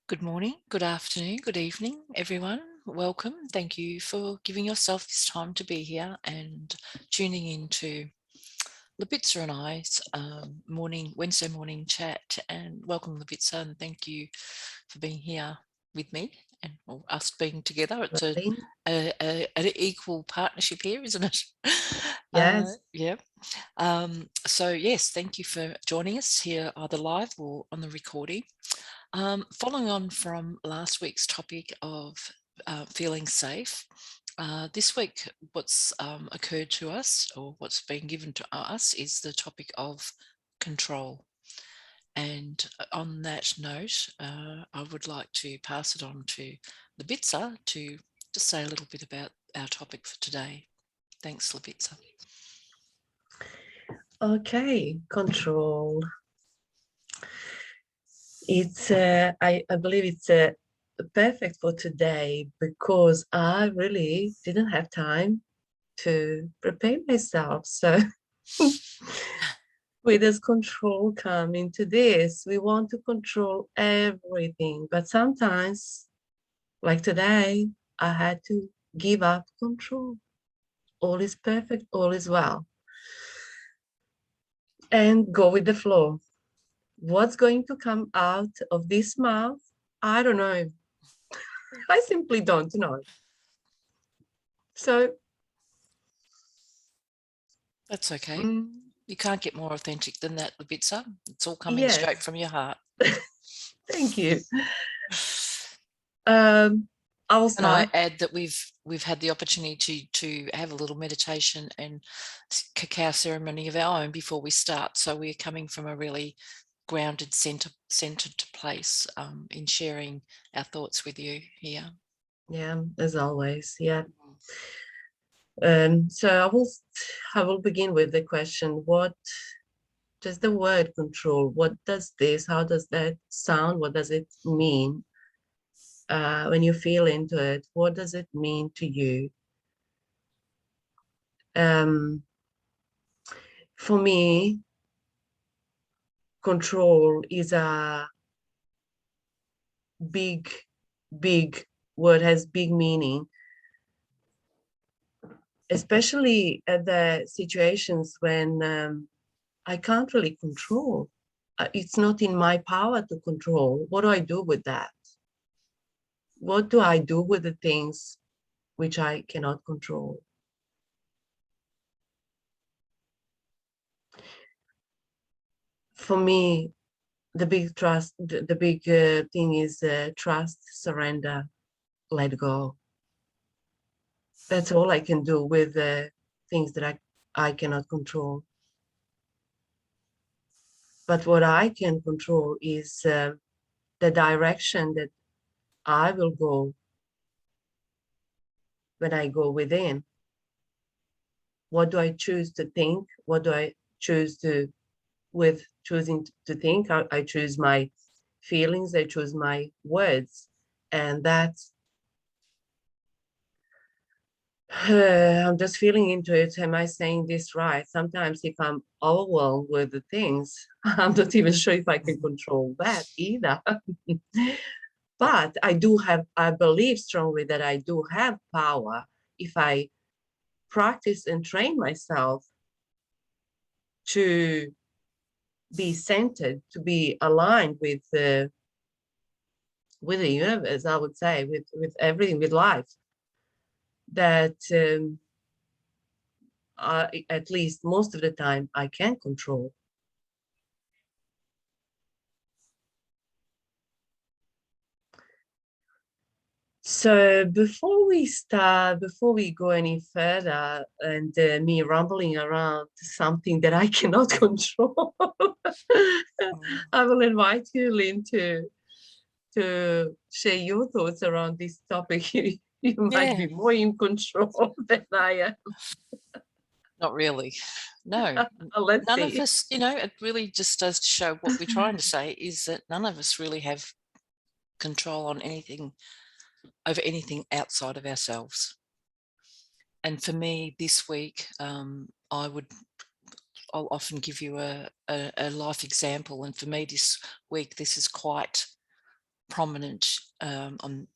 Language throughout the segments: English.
Good morning, good afternoon, good evening, everyone. Welcome. Thank you for giving yourself this time to be here and tuning into Labitza and I's Wednesday morning chat. And welcome, Labitza, and thank you for being here with me and us being together. It's Lyn? an equal partnership here, isn't it? Yes. Yeah. So yes, thank you for joining us here, either live or on the recording. Following on from last week's topic of feeling safe, this week what's occurred to us, or what's been given to us, is the topic of control. And on that note, I would like to pass it on to Labitza to just say a little bit about our topic for today. Thanks, Labitza. Okay, control. It's I believe it's perfect for today because I really didn't have time to prepare myself. So where does control come into this? We want to control everything, but sometimes, like today, I had to give up control. All is perfect, all is well, and go with the flow. What's going to come out of this mouth? I don't know. I simply don't know. So, That's okay. mm, You can't get more authentic than that, Labitza. It's all coming straight yes, from your heart. thank you. Um, I'll And I start. add that we've had the opportunity to have a little meditation and cacao ceremony of our own before we start. So we're coming from a really grounded, centered place in sharing our thoughts with you here. Yeah, as always. Yeah. So I will begin with the question, what does the word control, what does this, how does that sound? What does it mean? When you feel into it, what does it mean to you? Um, for me, control is a big, big word, has big meaning, especially at the situations when I can't really control. It's not in my power to control. What do I do with that? What do I do with the things which I cannot control? For me, the big thing is trust, surrender, let go. That's all I can do with the things that I cannot control. But what I can control is the direction that I will go when I go within. What do I choose to think? What do I choose to, with choosing to think? I choose my feelings, I choose my words. And that's, I'm just feeling into it. Am I saying this right? Sometimes if I'm overwhelmed with the things, I'm not even sure if I can control that either. But I believe strongly that I do have power if I practice and train myself to be centered, to be aligned with the universe, I would say, with everything, with life, that at least most of the time I can control. So before we go any further, and me rumbling around something that I cannot control, Mm. I will invite you, Lyn, to share your thoughts around this topic. You might Yeah, be more in control than I am. not really. No, Let's none of see. us, it really just does to show what we're trying to say is that none of us really have control on anything, over anything outside of ourselves. And for me, this week, I'll often give you a life example. And for me, this week, this is quite prominent. I'm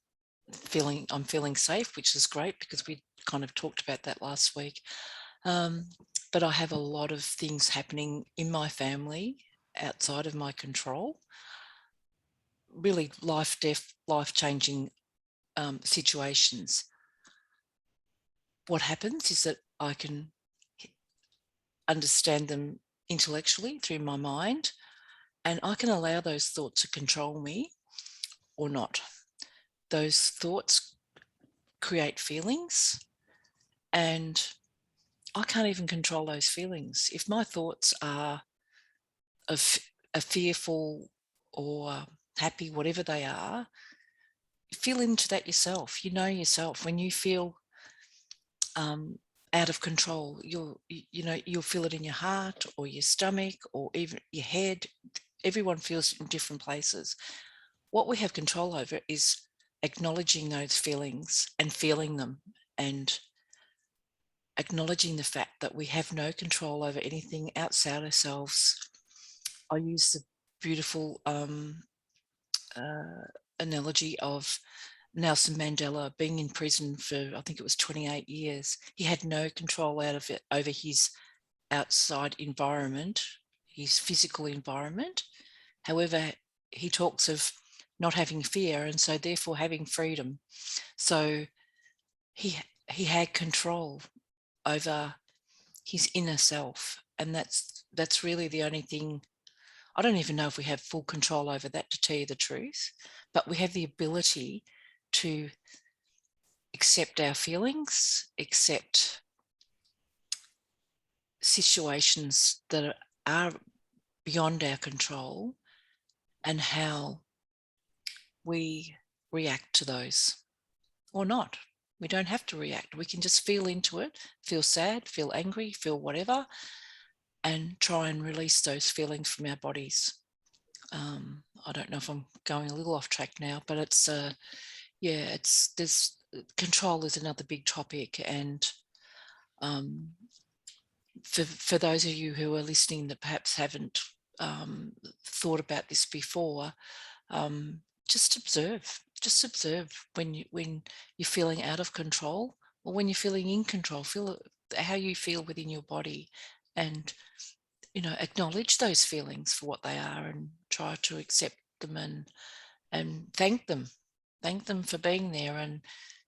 feeling safe, which is great because we kind of talked about that last week. But I have a lot of things happening in my family outside of my control. Really life-changing situations. What happens is that I can understand them intellectually through my mind, and I can allow those thoughts to control me or not. Those thoughts create feelings, and I can't even control those feelings. If my thoughts are of a fearful or happy, whatever they are, feel into that yourself. You know yourself. When you feel out of control, you'll feel it in your heart or your stomach or even your head. Everyone feels in different places. What we have control over is acknowledging those feelings and feeling them, and acknowledging the fact that we have no control over anything outside ourselves. I use the beautiful analogy of Nelson Mandela being in prison for, I think it was 28 years. He had no control over his outside environment, his physical environment. However, he talks of not having fear, and so therefore having freedom. So he had control over his inner self, and that's really the only thing. I don't even know if we have full control over that, to tell you the truth, but we have the ability to accept our feelings, accept situations that are beyond our control, and how we react to those or not. We don't have to react. We can just feel into it, feel sad, feel angry, feel whatever, and try and release those feelings from our bodies. I don't know if I'm going a little off track now, but it's there's control is another big topic, and for those of you who are listening that perhaps haven't thought about this before, just observe when you're feeling out of control, or when you're feeling in control. Feel how you feel within your body, and acknowledge those feelings for what they are, and try to accept them, and thank them for being there and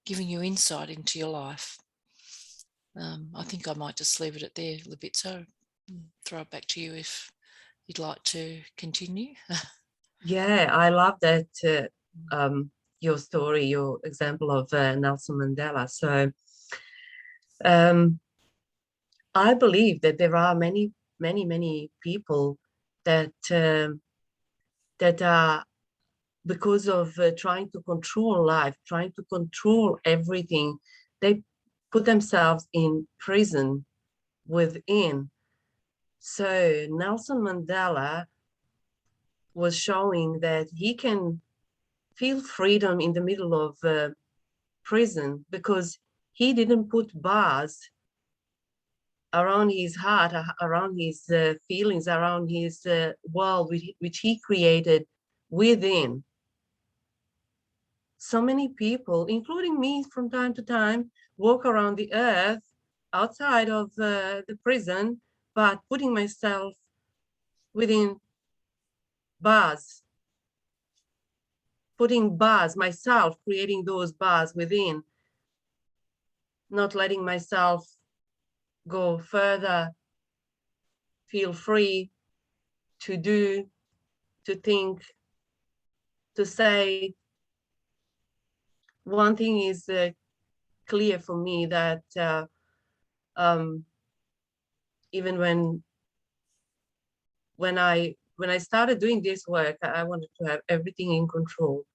giving you insight into your life. I think I might just leave it at there a little bit, so throw it back to you if you'd like to continue. Yeah, I love that your story, your example of Nelson Mandela. So I believe that there are many, many, many people that that are, because of trying to control life, trying to control everything, they put themselves in prison within. So Nelson Mandela was showing that he can feel freedom in the middle of prison, because he didn't put bars around his heart, around his feelings, around his world, which he created within. So many people, including me from time to time, walk around the earth outside of the prison, but putting myself within bars, putting bars, myself, creating those bars within, not letting myself go further, feel free to do, to think, to say. One thing is clear for me, that even when I started doing this work, I wanted to have everything in control,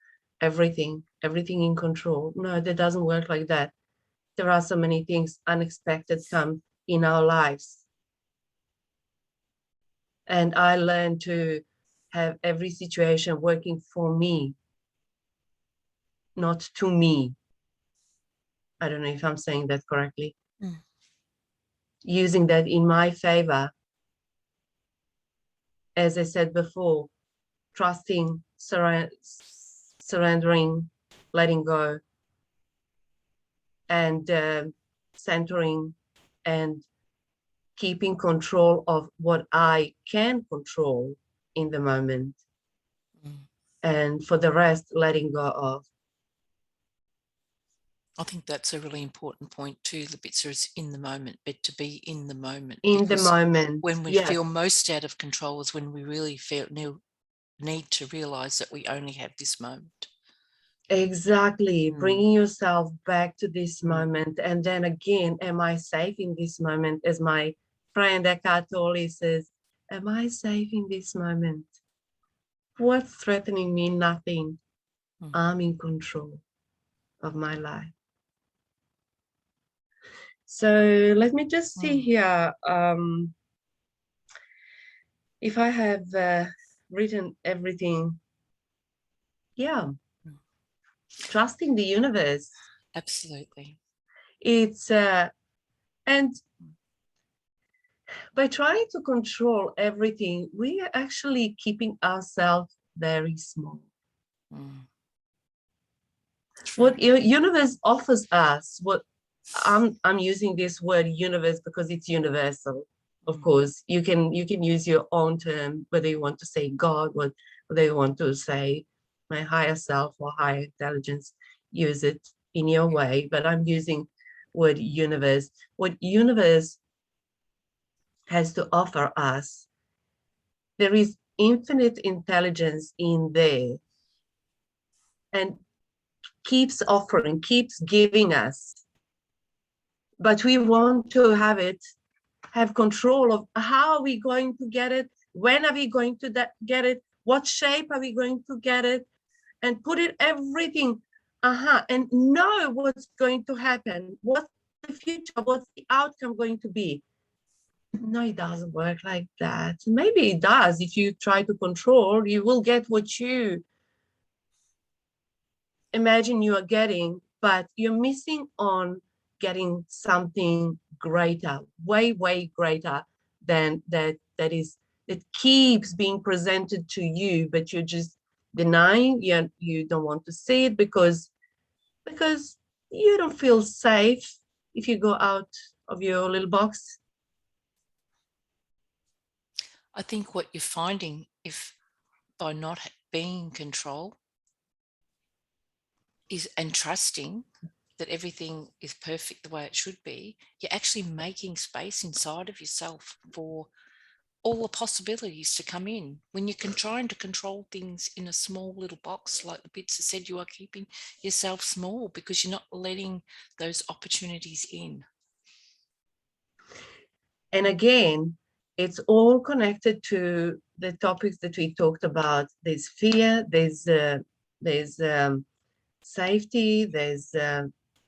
everything in control. No, that doesn't work like that. There are so many things unexpected come in our lives. And I learned to have every situation working for me, not to me. I don't know if I'm saying that correctly. Using that in my favor. As I said before, trusting, surrendering, letting go, and centering and keeping control of what I can control in the moment. And for the rest, letting go of. I think that's a really important point too, Libitza, is in the moment, but to be in the moment. In the Because moment, when we yes. feel most out of control is when we really feel need to realize that we only have this moment. Exactly. Bringing yourself back to this moment. And then again, am I safe in this moment? As my friend Eckhart Tolle says, am I safe in this moment? What's threatening me? Nothing. I'm in control of my life. So let me just see here. If I have written everything, yeah, trusting the universe. Absolutely. It's and by trying to control everything, we are actually keeping ourselves very small. What universe offers us, what I'm using this word universe because it's universal. Of course, you can use your own term, whether you want to say God, whether you want to say my higher self or higher intelligence, use it in your way. But I'm using word universe. What universe has to offer us, there is infinite intelligence in there and keeps offering, keeps giving us. But we want to have control of how are we going to get it, when are we going to get it, what shape are we going to get it, and put it everything, and know what's going to happen, what's the future, what's the outcome going to be. No, it doesn't work like that. Maybe it does. If you try to control, you will get what you imagine you are getting, but you're missing on getting something greater, way, way greater than that keeps being presented to you, but you're just denying, you don't want to see it because you don't feel safe if you go out of your little box. I think what you're finding, if by not being in control and trusting that everything is perfect the way it should be, you're actually making space inside of yourself for all the possibilities to come in. When you're trying to control things in a small little box, like the Bitsa said, you are keeping yourself small because you're not letting those opportunities in. And again, it's all connected to the topics that we talked about. There's fear, there's safety, there's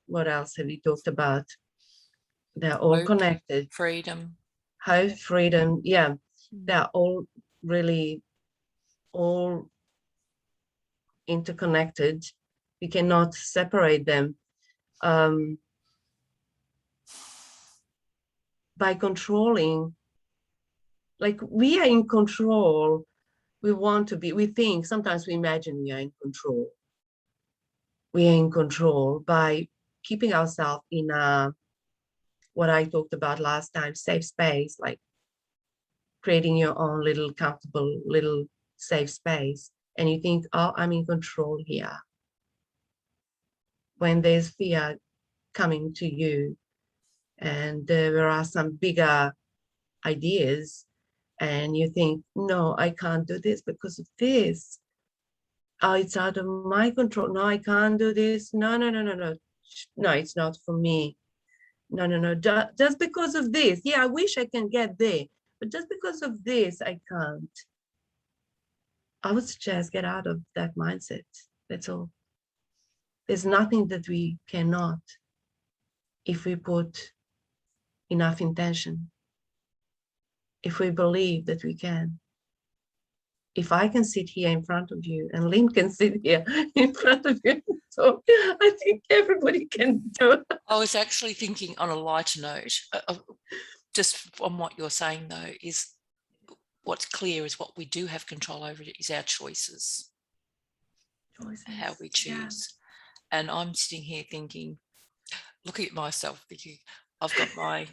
what else have we talked about? They're all Hope, connected. freedom. Hope, freedom, yeah. They're all really all interconnected. We cannot separate them. By controlling, like we are in control, we want to be, we think, sometimes we imagine we are in control. We are in control by keeping ourselves in what I talked about last time, safe space, like creating your own little comfortable little safe space. And you think, oh, I'm in control here. When there's fear coming to you and there are some bigger ideas and you think, no, I can't do this because of this. Oh, it's out of my control. No, I can't do this. No. No, it's not for me. No. Just because of this. Yeah, I wish I can get there, but just because of this, I can't. I would suggest get out of that mindset. That's all. There's nothing that we cannot if we put enough intention, if we believe that we can. If I can sit here in front of you and Lyn can sit here in front of you, so I think everybody can do it. I was actually thinking on a lighter note, just on what you're saying though, is what's clear is what we do have control over is our choices. how we Choices. Yeah. choose. And I'm sitting here thinking, looking at myself, thinking, I've got my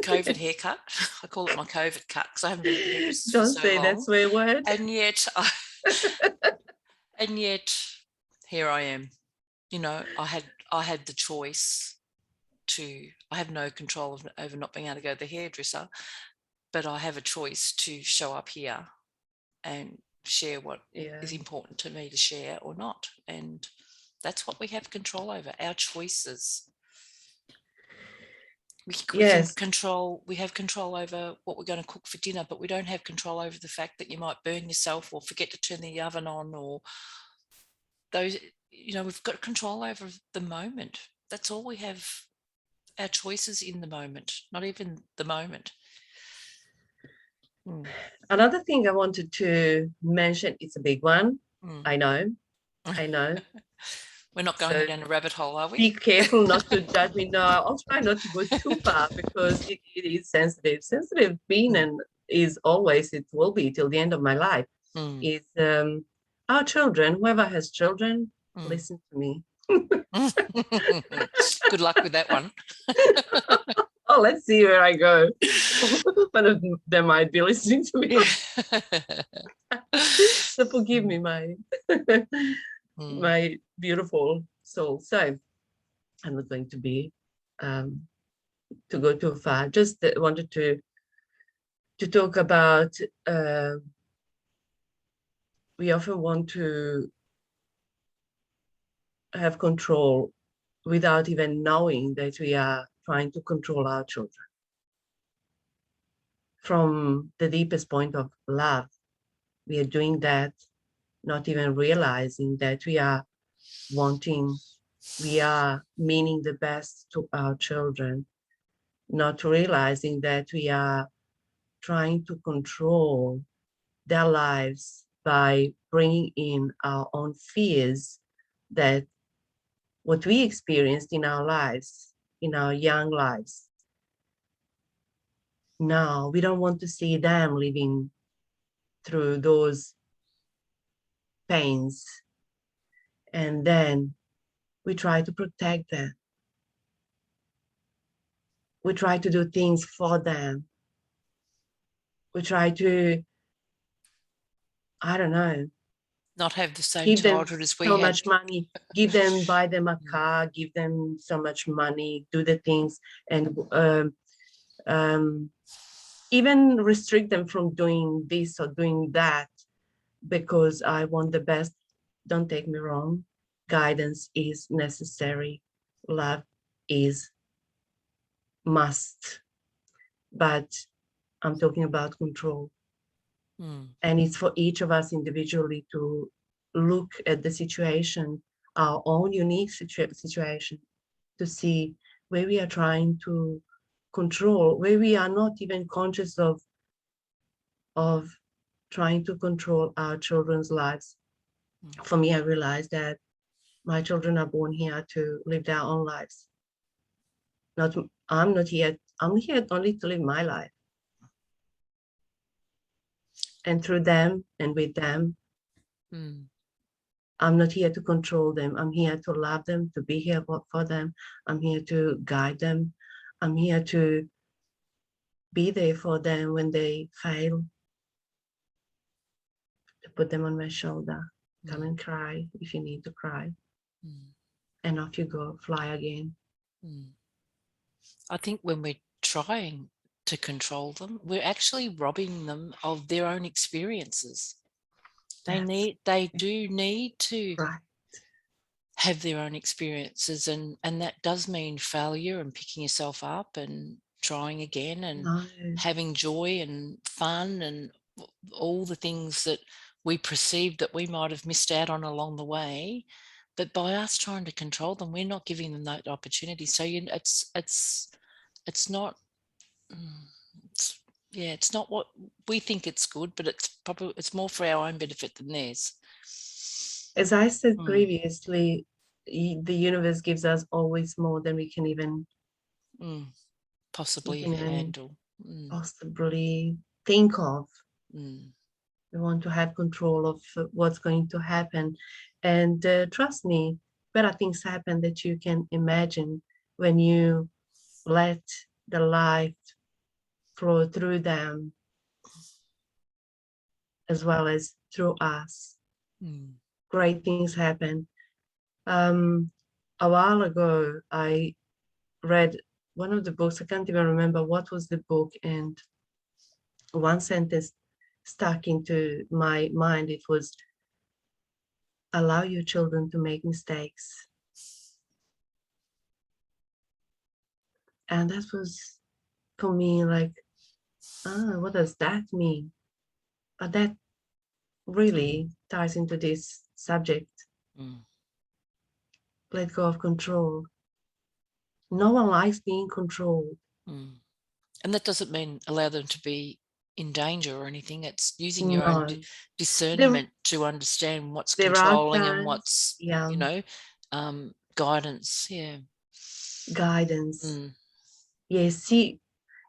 COVID haircut. I call it my COVID cut because I haven't been at the hairdresser's for Don't so say that long. swear word. And yet, and yet, here I am. You know, I had the choice to. I have no control over not being able to go to the hairdresser, but I have a choice to show up here and share what is important to me to share or not. And that's what we have control over, our choices. We can control, we have control over what we're going to cook for dinner, but we don't have control over the fact that you might burn yourself or forget to turn the oven on, or those, you know, we've got control over the moment. That's all we have, our choices in the moment, not even the moment. Another thing I wanted to mention, it's a big one. I know. We're not going down a rabbit hole, are we? Be careful not to judge me. No, I'll try not to go too far because it is sensitive. Sensitive being and is always, it will be till the end of my life, is our children, whoever has children, listen to me. Good luck with that one. Oh, let's see where I go. One of them might be listening to me. So forgive me, my my beautiful soul. So I'm not going to be to go too far. Just wanted to talk about we often want to have control without even knowing that we are trying to control our children. From the deepest point of love, we are doing that, not even realizing that we are meaning the best to our children, not realizing that we are trying to control their lives by bringing in our own fears, that what we experienced in our lives, in our young lives, now we don't want to see them living through those pains. And then we try to protect them. We try to do things for them. We try to, I don't know, not have the same give them childhood as we so had. much money, buy them a car, give them so much money, do the things, and even restrict them from doing this or doing that because I want the best. Don't take me wrong. Guidance is necessary. Love is must. But I'm talking about control. And it's for each of us individually to look at the situation, our own unique situation, to see where we are trying to control, where we are not even conscious of trying to control our children's lives. For me, I realized that my children are born here to live their own lives. I'm here only to live my life. And through them and with them, I'm not here to control them. I'm here to love them, to be here for them. I'm here to guide them. I'm here to be there for them when they fail, to put them on my shoulder. Come and cry if you need to cry. And off you go, fly again. I think when we're trying to control them, we're actually robbing them of their own experiences. They do need to have their own experiences, and that does mean failure and picking yourself up and trying again and having joy and fun and all the things that we perceive that we might have missed out on along the way. But by us trying to control them, we're not giving them that opportunity. So it's not it's not what we think it's good, but it's more for our own benefit than theirs. As I said previously, the universe gives us always more than we can even possibly handle, possibly think of. We want to have control of what's going to happen. And trust me, better things happen that you can imagine when you let the light flow through them as well as through us. Great things happen. A while ago, I read one of the books. I can't even remember what was the book, and one sentence stuck into my mind. It was, allow your children to make mistakes. And that was for me like, what does that mean? But that really ties into this subject. Let go of control. No one likes being controlled. And that doesn't mean allow them to be in danger or anything. It's using your own No. discernment to understand what's There are controlling and times, what's, yeah, you know, guidance. Yeah. guidance. Yeah, see,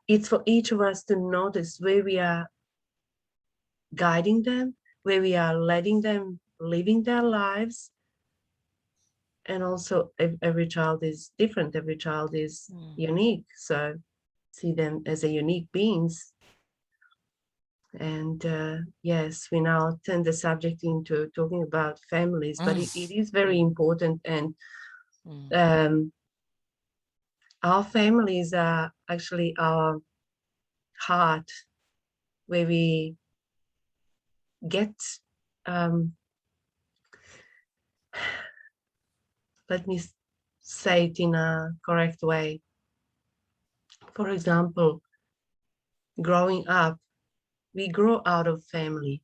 it's for each of us to notice where we are guiding them, where we are letting them living their lives. And also every child is different. Every child is unique. So see them as a unique beings. And yes, we now turn the subject into talking about families, but it is very important. And our families are actually our heart, where we get, let me say it in a correct way. For example, growing up, we grow out of family.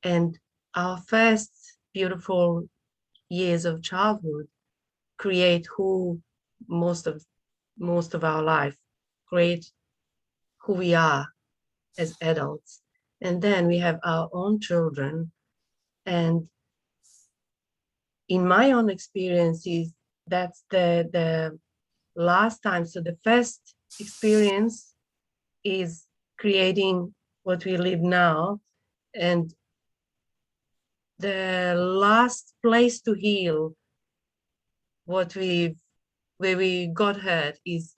And our first beautiful years of childhood create who most of our life, create who we are as adults. And then we have our own children. And in my own experiences, that's the last time. So the first experience is creating what we live now. And the last place to heal where we got hurt is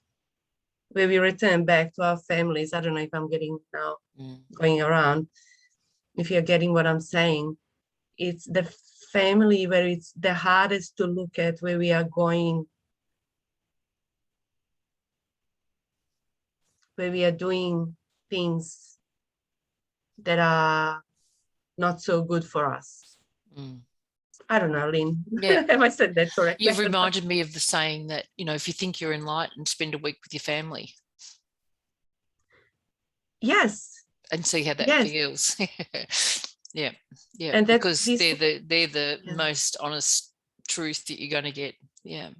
where we return back to our families. I don't know if I'm getting now going around, if you're getting what I'm saying. It's the family where it's the hardest to look at, where we are going, where we are doing things that are not so good for us. I don't know, Lynn. Yeah. Have I said that correctly? You've reminded me of the saying that, if you think you're enlightened, spend a week with your family. Yes. And see how that feels. Yeah. And because they're the most honest truth that you're going to get. Yeah.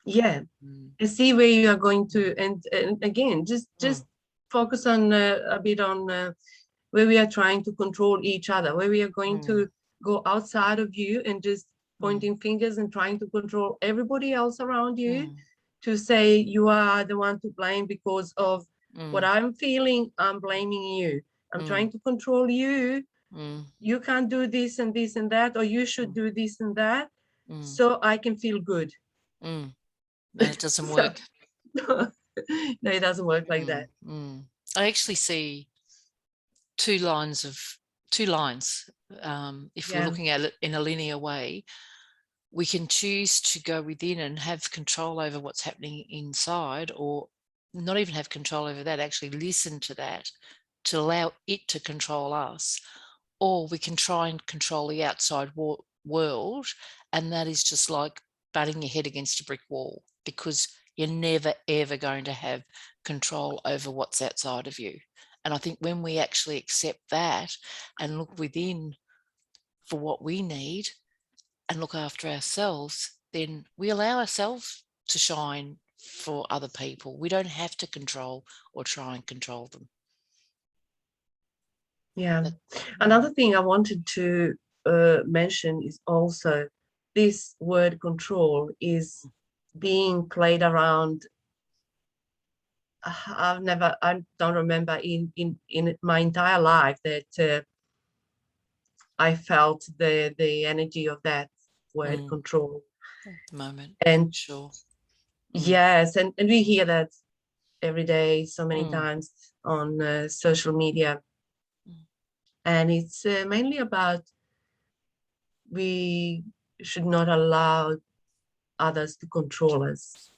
And see where you are going to, and again, just focus on a bit on where we are trying to control each other, where we are going to go outside of you and just pointing fingers and trying to control everybody else around you, to say you are the one to blame because of what I'm feeling. I'm blaming you. I'm trying to control you. You can't do this and this and that, or you should do this and that, so I can feel good. And it doesn't work. No, it doesn't work like that. I actually see two lines. If we're looking at it in a linear way, we can choose to go within and have control over what's happening inside, or not even have control over that, actually listen to that, to allow it to control us. Or we can try and control the outside world, and that is just like butting your head against a brick wall, because you're never, ever going to have control over what's outside of you. And I think when we actually accept that and look within for what we need and look after ourselves, then we allow ourselves to shine for other people. We don't have to control or try and control them. Yeah. Another thing I wanted to mention is also this word control is being played around I don't remember in my entire life that I felt the energy of that word control. At the moment, for And sure. yes, and we hear that every day so many Mm. times on social media. And it's mainly about we should not allow others to control us.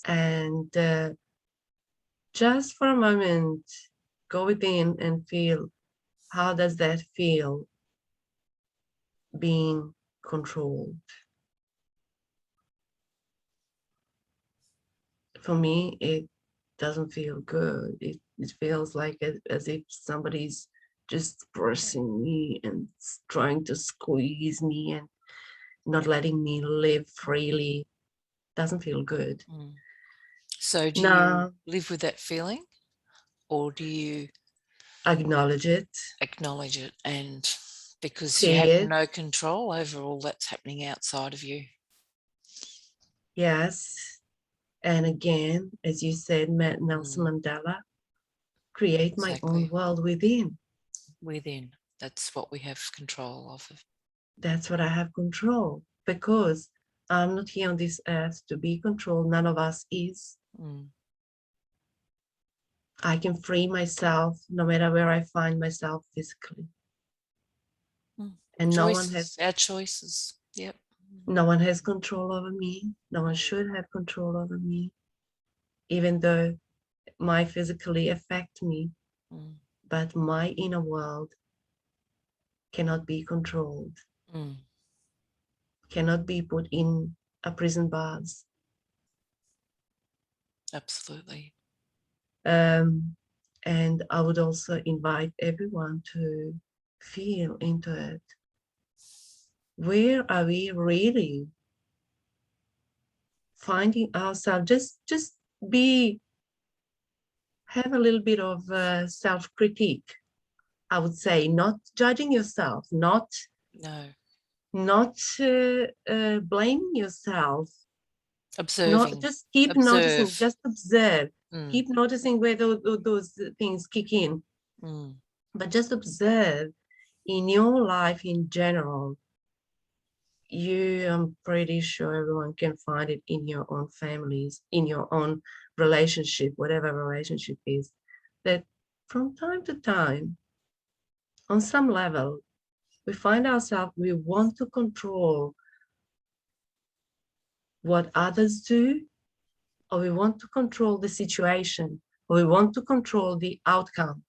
And just for a moment, go within and feel, how does that feel, being controlled? For me, it doesn't feel good. It feels like as if somebody's just pressing me and trying to squeeze me and not letting me live freely. Doesn't feel good. So do you Now, live with that feeling, or do you acknowledge it, acknowledge it, and because you see have it, no control over all that's happening outside of you? yes. And again, as you said, Nelson Mandela, create my own Exactly. world within. Within. That's what we have control of. That's what I have control, because I'm not here on this earth to be controlled. None of us is. I can free myself no matter where I find myself physically. And Choices, our choices. Yep. no one has control over me. No one should have control over me, even though it might physically affect me. But my inner world cannot be controlled, cannot be put in a prison bars. Absolutely. And I would also invite everyone to feel into it. Where are we really finding ourselves? Just have a little bit of self-critique, I would say, not judging yourself, not blaming yourself, not Observing. just keep noticing, Observe. just observe, keep noticing where those things kick in, but just observe in your life in general. I'm pretty sure everyone can find it in your own families, in your own relationship, whatever relationship is, that from time to time, on some level, we find ourselves, we want to control what others do, or we want to control the situation, or we want to control the outcome.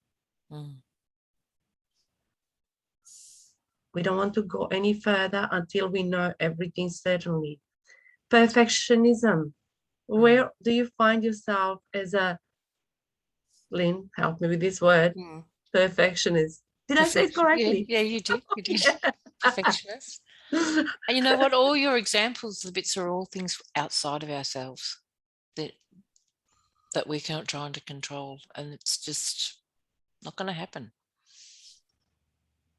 We don't want to go any further until we know everything certainly. Perfectionism. Where do you find yourself as a, Lyn, help me with this word, perfectionist? Did I say it correctly? Yeah, you did. You did. Yeah. Perfectionist. And you know what? All your examples, the bits are all things outside of ourselves that we're trying to control, and it's just not going to happen.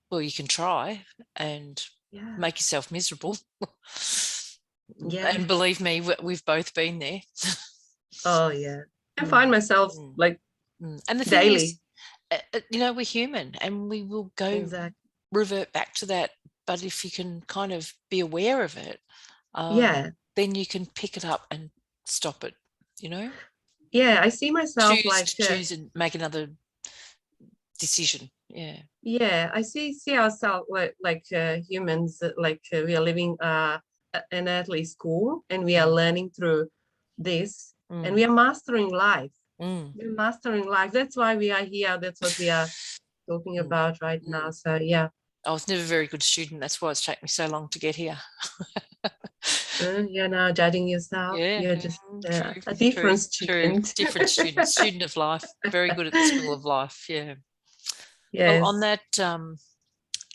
Well, you can try and make yourself miserable. And believe me, we've both been there. Oh, yeah. I find myself like and the thing daily. Is, we're human and we will go revert back to that. But if you can kind of be aware of it, then you can pick it up and stop it, Yeah, I see myself choose and make another decision. Yeah, I see ourselves like humans, like we are living an earthly school, and we are learning through this, and we are mastering life. We're mastering life. That's why we are here. That's what we are talking about right now. So yeah. I was never a very good student. That's why it's taken me so long to get here. You're now judging yourself. Yeah, you're just a different student. Different student, student of life. Very good at the school of life. Yeah. Yes. Well, on that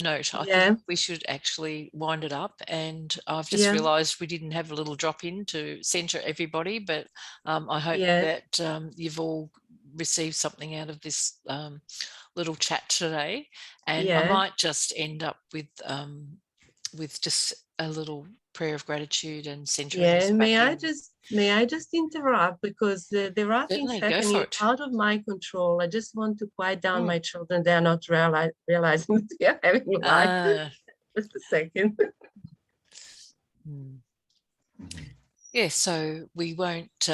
note, I think we should actually wind it up. And I've just realised we didn't have a little drop in to centre everybody, but I hope that you've all received something out of this little chat today. And I might just end up with just a little prayer of gratitude and centering Yeah, us back in. may I just interrupt, because there are things Certainly, go for happening it. out of my control. I just want to quiet down Mm. my children. They are not realizing that they are having a life. Just a second. Mm. Yeah, so we won't,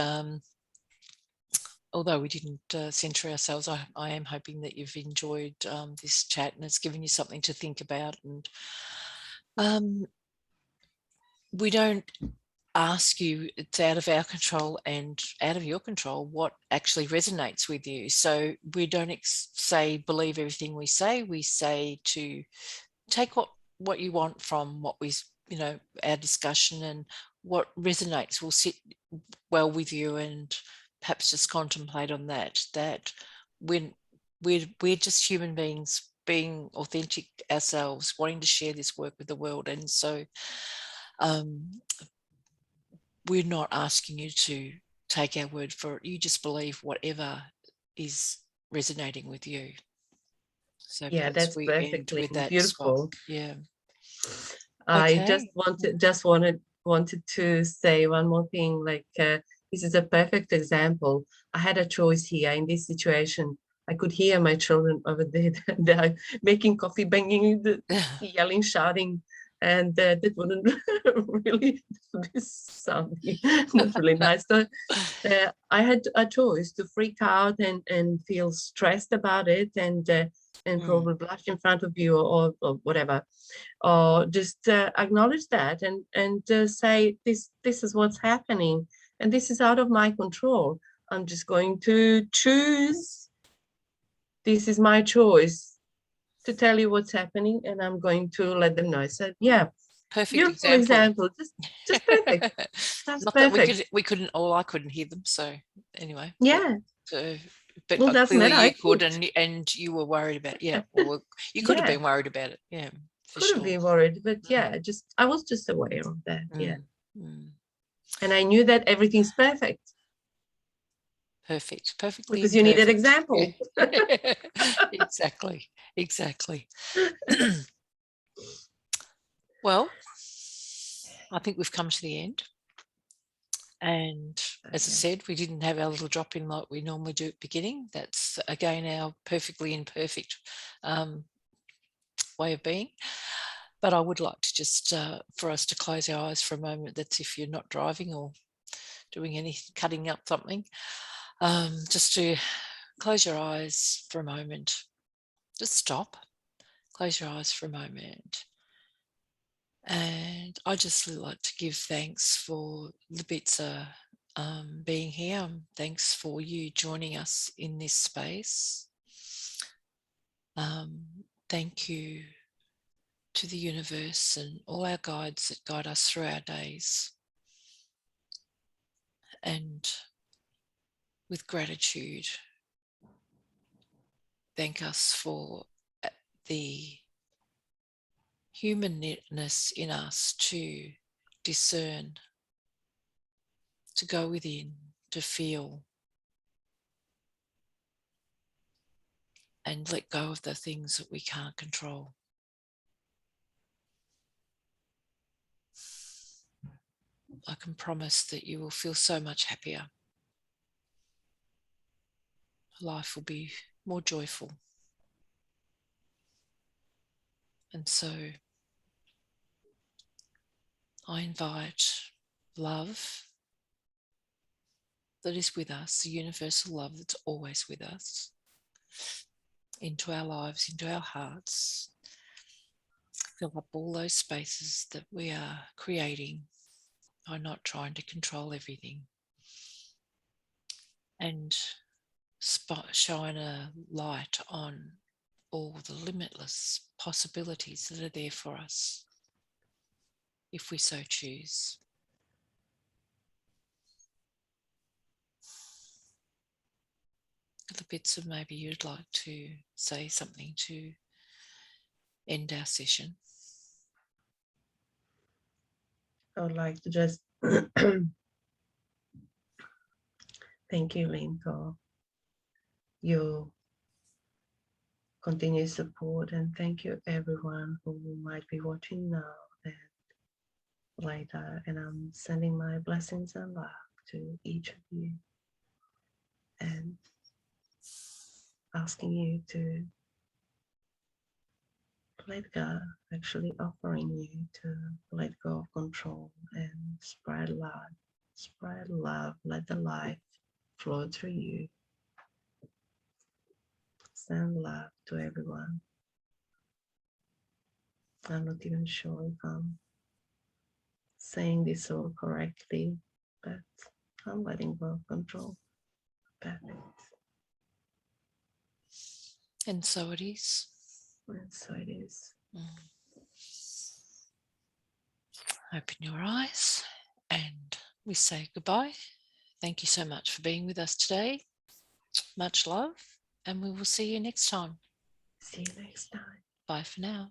although we didn't center ourselves, I am hoping that you've enjoyed this chat and it's given you something to think about. And we don't ask you, it's out of our control and out of your control what actually resonates with you. So we don't say believe everything we say. We say to take what you want from what we, our discussion, and what resonates will sit well with you, and perhaps just contemplate on that when we're just human beings being authentic ourselves, wanting to share this work with the world. And so we're not asking you to take our word for it. You just believe whatever is resonating with you. So Yeah, perhaps that's we end perfectly with that spot. beautiful. Yeah. I Okay. wanted to say one more thing. Like, this is a perfect example. I had a choice here in this situation. I could hear my children over there. They're making coffee, banging, yelling, shouting, and that wouldn't really be sounding not really nice. So I had a choice to freak out and feel stressed about it, and probably blush in front of you, or whatever, or just acknowledge that, and say, this is what's happening, and this is out of my control. I'm just going to choose. This is my choice to tell you what's happening, and I'm going to let them know. So yeah, Perfect beautiful example. example, just perfect. That's Not that perfect. we couldn't, or I couldn't hear them. So anyway, Yeah, but well, doesn't clearly matter. I you could, could. and you were worried about, yeah, or you could have Yeah, been worried about it. Yeah, for could have sure. been worried, but Mm, yeah, I was just aware of that. Yeah, mm, mm. and I knew that everything's perfect Perfect, perfectly because you needed imperfect. Yeah, example. exactly, exactly. Well, I think we've come to the end. And as I said, we didn't have our little drop in like we normally do at the beginning. That's again our perfectly imperfect way of being. But I would like to just for us to close our eyes for a moment. That's if you're not driving or doing anything, cutting up something, just to close your eyes for a moment. Just stop, close your eyes for a moment. And I just really like to give thanks for Libitza being here. Thanks for you joining us in this space. Thank you to the universe and all our guides that guide us through our days. And with gratitude, thank us for the humanness in us to discern, to go within, to feel, and let go of the things that we can't control. I can promise that you will feel so much happier. Life will be more joyful. And so I invite love that is with us, the universal love that's always with us, into our lives, into our hearts. Fill up all those spaces that we are creating by not trying to control everything. And shine a light on all the limitless possibilities that are there for us, if we so choose. The bits of maybe you'd like to say something to end our session. I would like to just thank you, Lyn, for your continued support, and thank you everyone who might be watching now and later, and I'm sending my blessings and love to each of you and asking you to let go, actually offering you to let go of control and spread love, let the life flow through you. Send love to everyone. I'm not even sure if I'm saying this all correctly, but I'm letting go of control. Perfect. And so it is. And so it is. Open your eyes and we say goodbye. Thank you so much for being with us today. Much love, and we will see you next time. See you next time. Bye for now.